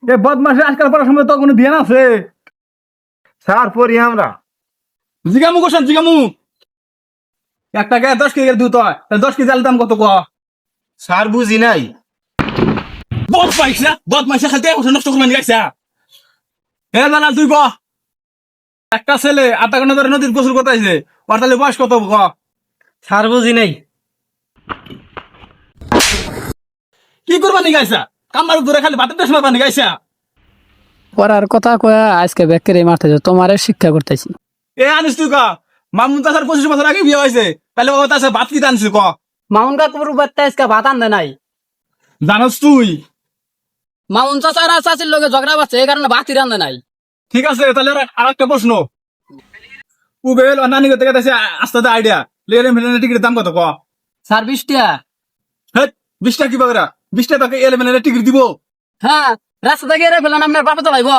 এ বদমাসে আজকাল পড়ার সময় তো কোনো ধ্যান আছে? স্যার পড়ি আমরা। জিগামু কোশন জিগামু। একটা গায়ে 10 কেজি দুধ হয়, তাহলে 10 কেজি আলুর দাম কত ক? স্যার বুঝি নাই। বদমাইশা খালি নষ্ট করবেন গাইছা। হে জানা তুই ক। একটা ছেলে 8 ঘন্টা ধরে নদীর গোসল করতে আইছে, ওর তাহলে বয়স কত ক? স্যার বুঝি নাই। কি করবানি গাইছা? কামার দূরে খালি ভাতের সময় পানি গাইছা। পড়ার কথা কয়া আজকে ব্যাকেরে মারতেছে, তোমারে শিক্ষা করতেছি। এ আনিস তুই ক। মামুন তাছাড়া 25 বছর আগে বিয়ে হয়েছে, তাহলে বাবা তাছাড়া ভাত কি আনছিস ক? মামুন কাকুর বাচ্চা আজকে ভাত আনতে নাই। জানোস তুই? মামুন চাচার আর চাচির লগে ঝগড়া বাচ্ছে, এই কারণে ভাতই রান্ধে নাই। ঠিক আছে, তাহলে আর একটা প্রশ্ন। উবেল আর নানি করতে গেছে আস্তে আইডিয়া লেগে মিলেন টিকিটের দাম কত ক? স্যার 20 টাকা। হ্যাঁ, 20 টাকা কি বাগরা? 20 টাকা এলে টিকিট দিব? হ্যাঁ, রাস্তা থেকে এরে ফেলেন আপনার বাপে তো লাইব।